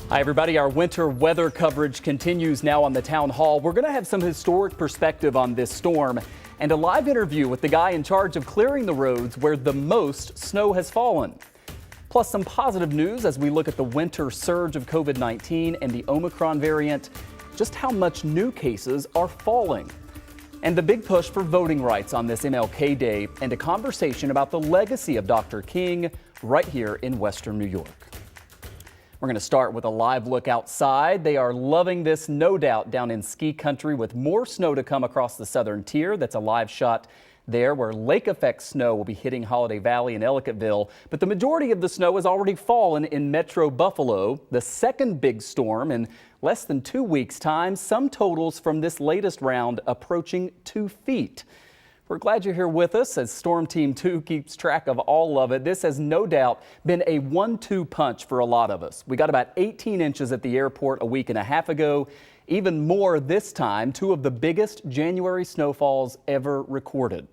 Hi, everybody. Our winter weather coverage continues now on the town hall. We're going to have some historic perspective on this storm and a live interview with the guy in charge of clearing the roads where the most snow has fallen. Plus some positive news as we look at the winter surge of COVID-19 and the Omicron variant, just how much new cases are falling. And the big push for voting rights on this MLK Day and a conversation about the legacy of Dr. King right here in Western New York. We're going to start with a live look outside. They are loving this, no doubt, down in ski country with more snow to come across the southern tier. That's a live shot there where lake effect snow will be hitting Holiday Valley and Ellicottville. But the majority of the snow has already fallen in Metro Buffalo. The second big storm in less than 2 weeks' time. Some totals from this latest round approaching 2 feet. We're glad you're here with us as Storm Team 2 keeps track of all of it. This has no doubt been a 1-2 punch for a lot of us. We got about 18 inches at the airport a week and a half ago. Even more this time, 2 of the biggest January snowfalls ever recorded.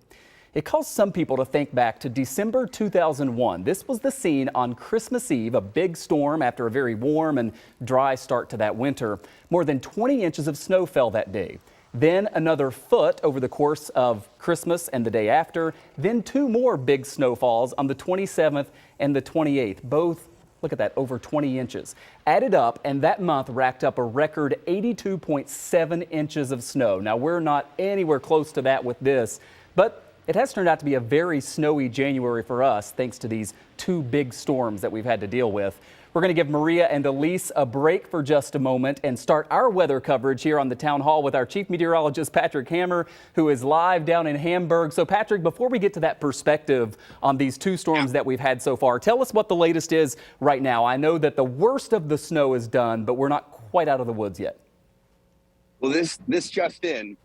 It caused some people to think back to December 2001. This was the scene on Christmas Eve, a big storm after a very warm and dry start to that winter. More than 20 inches of snow fell that day. Then another foot over the course of Christmas and the day after. Then 2 more big snowfalls on the 27th and the 28th. Both, look at that, over 20 inches. Added up, and that month racked up a record 82.7 inches of snow. Now, we're not anywhere close to that with this, but it has turned out to be a very snowy January for us, thanks to these 2 big storms that we've had to deal with. We're going to give Maria and Elise a break for just a moment and start our weather coverage here on the town hall with our chief meteorologist, Patrick Hammer, who is live down in Hamburg. So, Patrick, before we get to that perspective on these 2 storms that we've had so far, tell us what the latest is right now. I know that the worst of the snow is done, but we're not quite out of the woods yet. Well, this just in,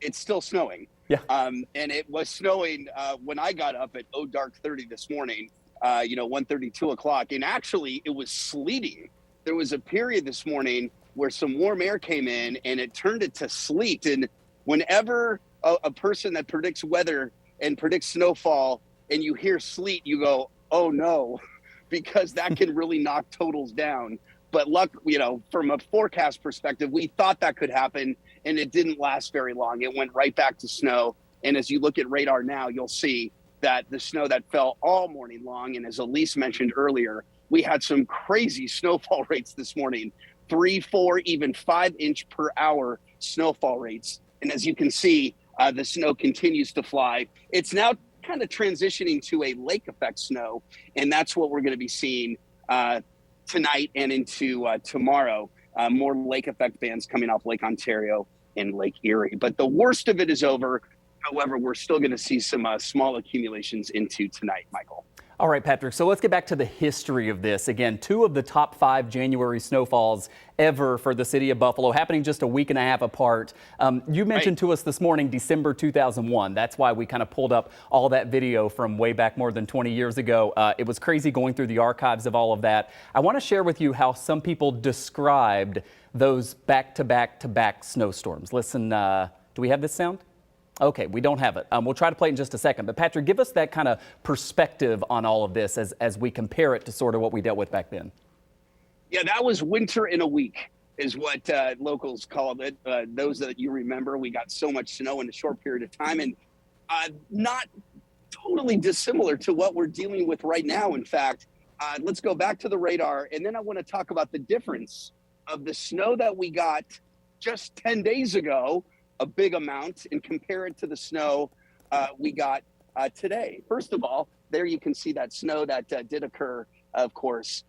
it's still snowing. Yeah. And it was snowing when I got up at dark 30 this morning. 1:30, 2 o'clock. And actually, it was sleeting. There was a period this morning where some warm air came in and it turned it to sleet. And whenever a person that predicts weather and predicts snowfall and you hear sleet, you go, oh no, because that can really knock totals down. But from a forecast perspective, we thought that could happen and it didn't last very long. It went right back to snow. And as you look at radar now, you'll see that the snow that fell all morning long, and as Elise mentioned earlier, we had some crazy snowfall rates this morning, 3, 4, even 5 inch per hour snowfall rates. And as you can see, the snow continues to fly. It's now kind of transitioning to a lake effect snow, and that's what we're going to be seeing tonight and into tomorrow. More lake effect bands coming off Lake Ontario and Lake Erie. But the worst of it is over. However, we're still going to see some small accumulations into tonight, Michael. All right, Patrick, so let's get back to the history of this. Again, 2 of the top 5 January snowfalls ever for the city of Buffalo, happening just a week and a half apart. You mentioned to us this morning, December 2001. That's why we kind of pulled up all that video from way back more than 20 years ago. It was crazy going through the archives of all of that. I want to share with you how some people described those back-to-back-to-back snowstorms. Listen, do we have this sound? Okay, we don't have it. We'll try to play it in just a second. But Patrick, give us that kind of perspective on all of this as we compare it to sort of what we dealt with back then. Yeah, that was winter in a week is what locals called it. Those that you remember, we got so much snow in a short period of time, and not totally dissimilar to what we're dealing with right now. In fact, let's go back to the radar, and then I want to talk about the difference of the snow that we got just 10 days ago, a big amount, and compare it to the snow we got today. First of all, there you can see that snow that did occur, of course,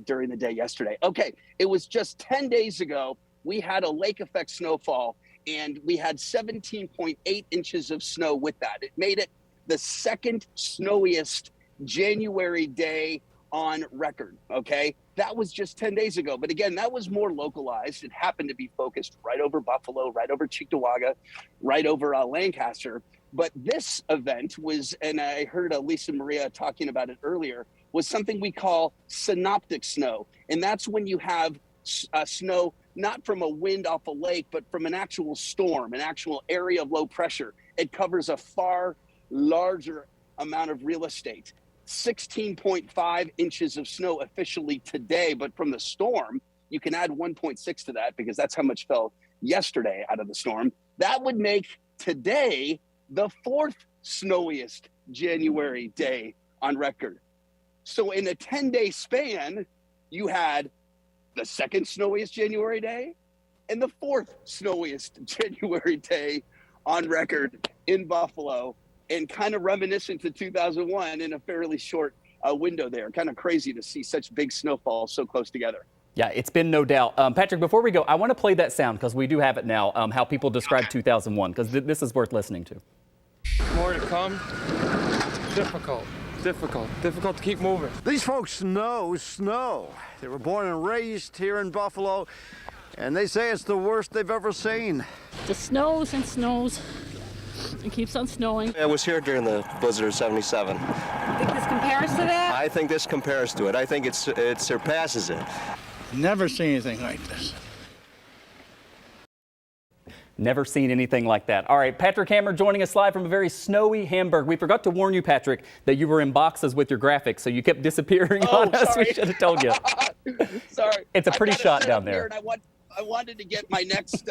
during the day yesterday. Okay, it was just 10 days ago, we had a lake effect snowfall, and we had 17.8 inches of snow with that. It made it the second snowiest January day on record, okay? That was just 10 days ago. But again, that was more localized. It happened to be focused right over Buffalo, right over Cheektowaga, right over Lancaster. But this event was, and I heard Lisa Maria talking about it earlier, was something we call synoptic snow. And that's when you have snow not from a wind off a lake, but from an actual storm, an actual area of low pressure. It covers a far larger amount of real estate. 16.5 inches of snow officially today, but from the storm, you can add 1.6 to that because that's how much fell yesterday out of the storm. That would make today the 4th snowiest January day on record. So in a 10-day span, you had the 2nd snowiest January day and the 4th snowiest January day on record in Buffalo, and kind of reminiscent to 2001 in a fairly short window there. Kind of crazy to see such big snowfall so close together. Yeah, it's been no doubt. Patrick, before we go, I want to play that sound because we do have it now, how people describe 2001, because this is worth listening to. More to come. Difficult to keep moving. These folks know snow. They were born and raised here in Buffalo, and they say it's the worst they've ever seen. The snows and snows. It keeps on snowing. I was here during the blizzard of '77. Think this compares to that? I think this compares to it. I think it surpasses it. Never seen anything like this. Never seen anything like that. All right, Patrick Hammer joining us live from a very snowy Hamburg. We forgot to warn you, Patrick, that you were in boxes with your graphics, so you kept disappearing on us. Sorry. We should have told you. Sorry. It's a pretty shot down there. And I wanted to get my next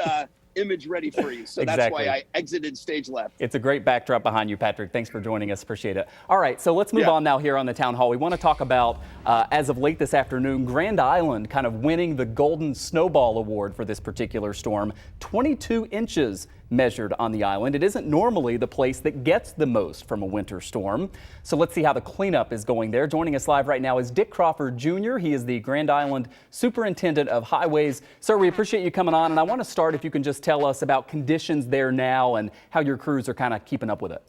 image ready for you, so Exactly. that's why I exited stage left. It's a great backdrop behind you, Patrick. Thanks for joining us. Appreciate it. All right, so let's move on now here on the town hall. We want to talk about, as of late this afternoon, Grand Island kind of winning the Golden Snowball Award for this particular storm. 22 inches measured on the island. It isn't normally the place that gets the most from a winter storm. So let's see how the cleanup is going there. Joining us live right now is Dick Crawford Jr. He is the Grand Island Superintendent of Highways. Sir, we appreciate you coming on, and I want to start if you can just tell us about conditions there now and how your crews are kind of keeping up with it.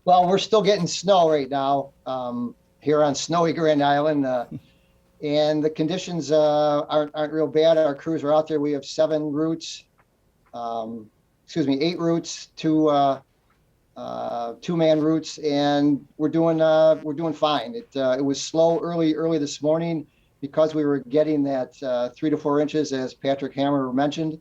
Well, we're still getting snow right now here on snowy Grand Island, and the conditions aren't real bad. Our crews are out there. We have 8 routes, 2-man routes, and we're doing fine. It was slow early this morning because we were getting that 3 to 4 inches, as Patrick Hammer mentioned,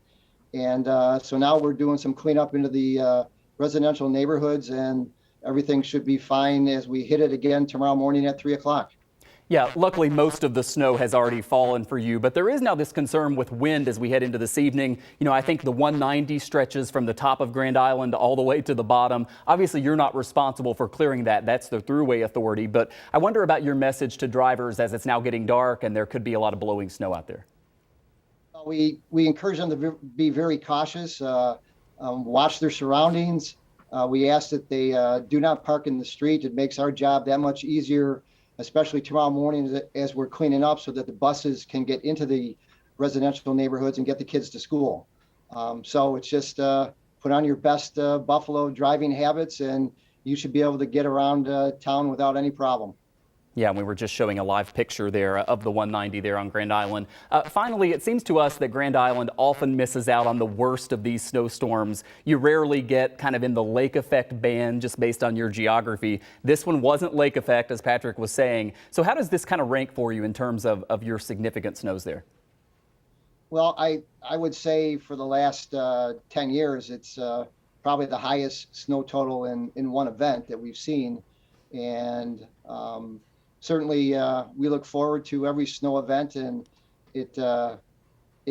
and so now we're doing some cleanup into the residential neighborhoods, and everything should be fine as we hit it again tomorrow morning at 3 o'clock. Yeah, luckily most of the snow has already fallen for you, but there is now this concern with wind as we head into this evening. You know, I think the 190 stretches from the top of Grand Island all the way to the bottom. Obviously, you're not responsible for clearing that. That's the Thruway Authority. But I wonder about your message to drivers as it's now getting dark and there could be a lot of blowing snow out there. We encourage them to be very cautious, watch their surroundings. We ask that they do not park in the street. It makes our job that much easier, especially tomorrow morning as we're cleaning up, so that the buses can get into the residential neighborhoods and get the kids to school. So it's just put on your best Buffalo driving habits, and you should be able to get around town without any problem. Yeah, we were just showing a live picture there of the 190 there on Grand Island. Finally, it seems to us that Grand Island often misses out on the worst of these snowstorms. You rarely get kind of in the lake effect band just based on your geography. This one wasn't lake effect, as Patrick was saying. So how does this kind of rank for you in terms of your significant snows there? Well, I would say for the last 10 years, it's probably the highest snow total in one event that we've seen. And certainly, we look forward to every snow event, and it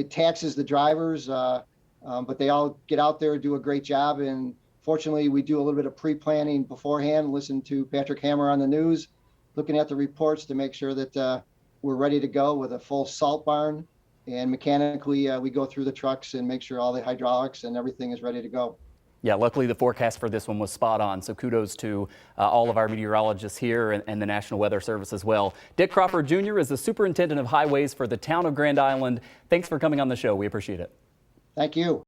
taxes the drivers, but they all get out there and do a great job. And fortunately, we do a little bit of pre-planning beforehand, listen to Patrick Hammer on the news, looking at the reports to make sure that we're ready to go with a full salt barn. And mechanically, we go through the trucks and make sure all the hydraulics and everything is ready to go. Yeah, luckily the forecast for this one was spot on, so kudos to all of our meteorologists here and the National Weather Service as well. Dick Crawford Jr. is the Superintendent of Highways for the town of Grand Island. Thanks for coming on the show. We appreciate it. Thank you.